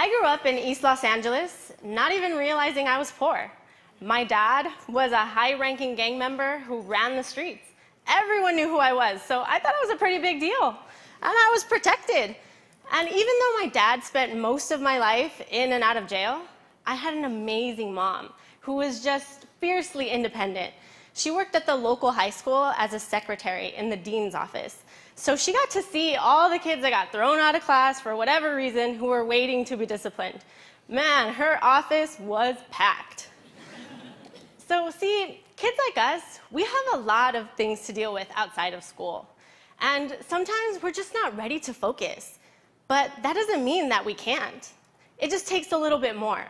I grew up in East Los Angeles, not even realizing I was poor. My dad was a high-ranking gang member who ran the streets. Everyone knew who I was, so I thought it was a pretty big deal. And I was protected. And even though my dad spent most of my life in and out of jail, I had an amazing mom who was just fiercely independent. She worked at the local high school as a secretary in the dean's office. So she got to see all the kids that got thrown out of class for whatever reason who were waiting to be disciplined. Man, her office was packed. So see, kids like us, we have a lot of things to deal with outside of school. And sometimes we're just not ready to focus. But that doesn't mean that we can't. It just takes a little bit more.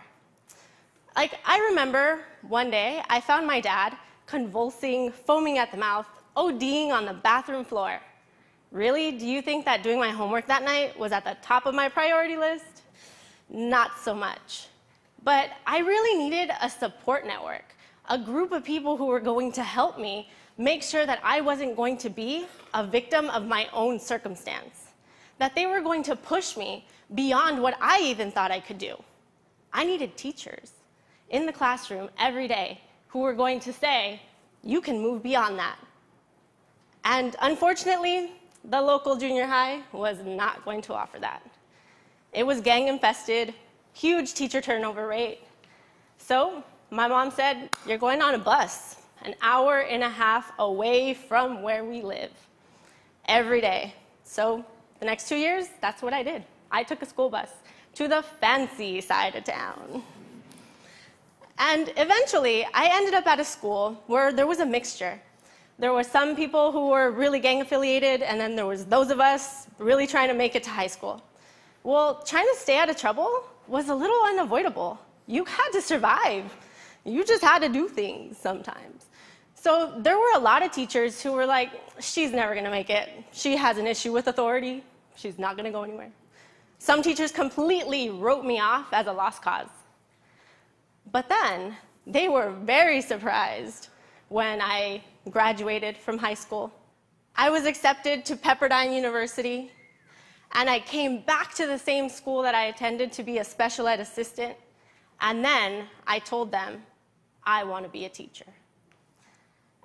Like, I remember one day I found my dad convulsing, foaming at the mouth, ODing on the bathroom floor. Really? Do you think that doing my homework that night was at the top of my priority list? Not so much. But I really needed a support network, a group of people who were going to help me make sure that I wasn't going to be a victim of my own circumstance, that they were going to push me beyond what I even thought I could do. I needed teachers in the classroom every day who were going to say, you can move beyond that. And unfortunately, the local junior high was not going to offer that. It was gang-infested, huge teacher turnover rate. So my mom said, you're going on a bus, an hour and a half away from where we live, every day. So the next 2 years, that's what I did. I took a school bus to the fancy side of town. And eventually, I ended up at a school where there was a mixture. There were some people who were really gang-affiliated, and then there was those of us really trying to make it to high school. Well, trying to stay out of trouble was a little unavoidable. You had to survive. You just had to do things sometimes. So there were a lot of teachers who were like, she's never going to make it. She has an issue with authority. She's not going to go anywhere. Some teachers completely wrote me off as a lost cause. But then they were very surprised when I graduated from high school. I was accepted to Pepperdine University, and I came back to the same school that I attended to be a special ed assistant, and then I told them, I want to be a teacher.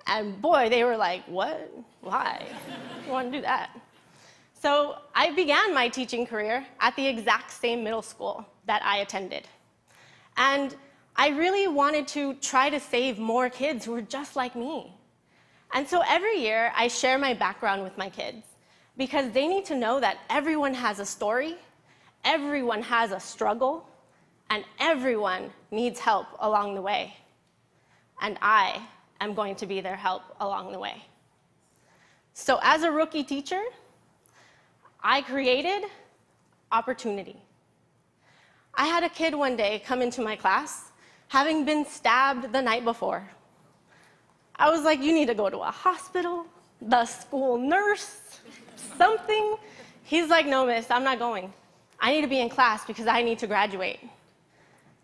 And boy, they were like, what? Why? You want to do that? So I began my teaching career at the exact same middle school that I attended. And I really wanted to try to save more kids who were just like me. And so every year, I share my background with my kids because they need to know that everyone has a story, everyone has a struggle, and everyone needs help along the way. And I am going to be their help along the way. So as a rookie teacher, I created opportunity. I had a kid one day come into my class having been stabbed the night before. I was like, you need to go to a hospital, the school nurse, something. He's like, no, miss, I'm not going. I need to be in class because I need to graduate.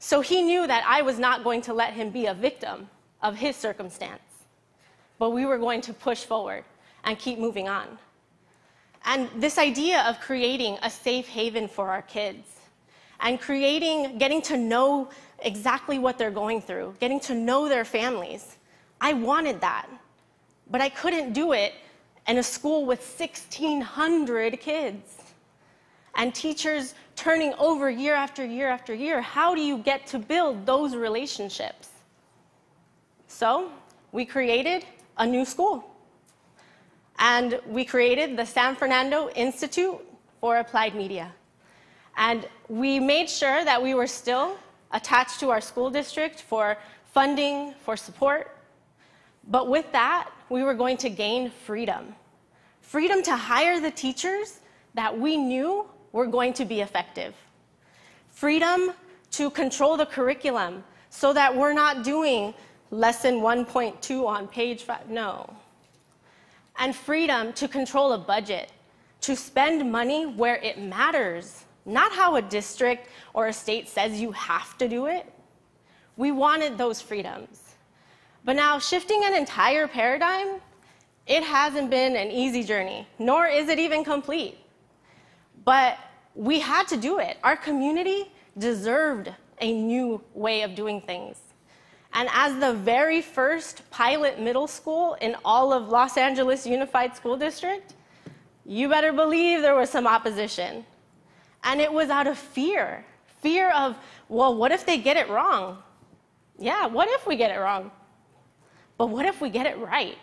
So he knew that I was not going to let him be a victim of his circumstance, but we were going to push forward and keep moving on. And this idea of creating a safe haven for our kids and getting to know exactly what they're going through, getting to know their families, I wanted that, but I couldn't do it in a school with 1,600 kids and teachers turning over year after year after year. How do you get to build those relationships? So we created a new school, and we created the San Fernando Institute for Applied Media. And we made sure that we were still attached to our school district for funding, for support. But with that, we were going to gain freedom. Freedom to hire the teachers that we knew were going to be effective. Freedom to control the curriculum so that we're not doing lesson 1.2 on page 5, no. And freedom to control a budget, to spend money where it matters, not how a district or a state says you have to do it. We wanted those freedoms. But now, shifting an entire paradigm, it hasn't been an easy journey, nor is it even complete. But we had to do it. Our community deserved a new way of doing things. And as the very first pilot middle school in all of Los Angeles Unified School District, you better believe there was some opposition. And it was out of fear of, well, what if they get it wrong? Yeah, what if we get it wrong? But what if we get it right?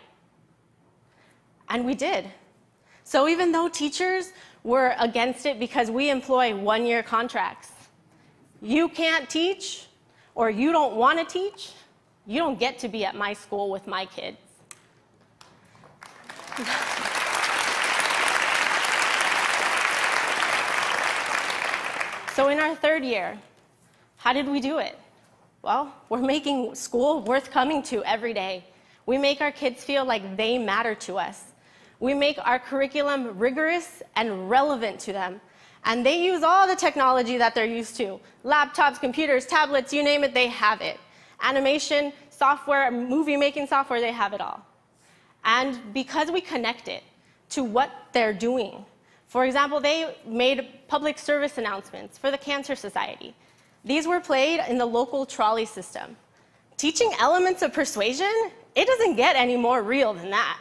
And we did. So even though teachers were against it because we employ one-year contracts, you can't teach or you don't want to teach, you don't get to be at my school with my kids. So in our third year, how did we do it? Well, we're making school worth coming to every day. We make our kids feel like they matter to us. We make our curriculum rigorous and relevant to them. And they use all the technology that they're used to. Laptops, computers, tablets, you name it, they have it. Animation, software, movie-making software, they have it all. And because we connect it to what they're doing, for example, they made public service announcements for the Cancer Society. These were played in the local trolley system. Teaching elements of persuasion, it doesn't get any more real than that.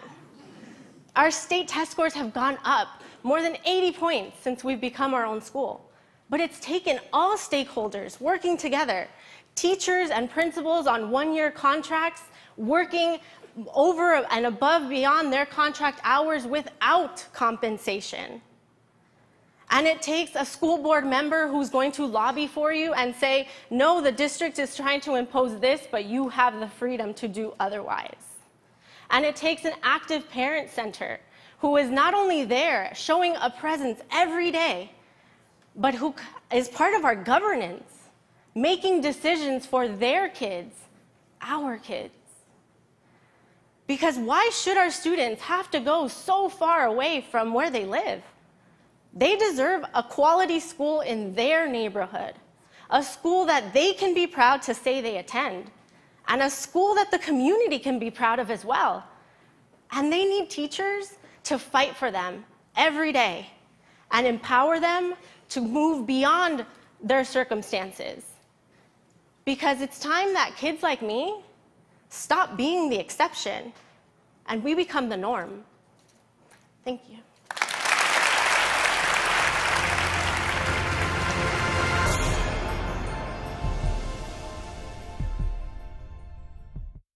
Our state test scores have gone up more than 80 points since we've become our own school. But it's taken all stakeholders working together, teachers and principals on one-year contracts, working over and above beyond their contract hours without compensation. And it takes a school board member who's going to lobby for you and say, no, the district is trying to impose this, but you have the freedom to do otherwise. And it takes an active parent center who is not only there showing a presence every day, but who is part of our governance, making decisions for their kids, our kids. Because why should our students have to go so far away from where they live? They deserve a quality school in their neighborhood, a school that they can be proud to say they attend, and a school that the community can be proud of as well. And they need teachers to fight for them every day and empower them to move beyond their circumstances. Because it's time that kids like me stop being the exception and we become the norm. Thank you.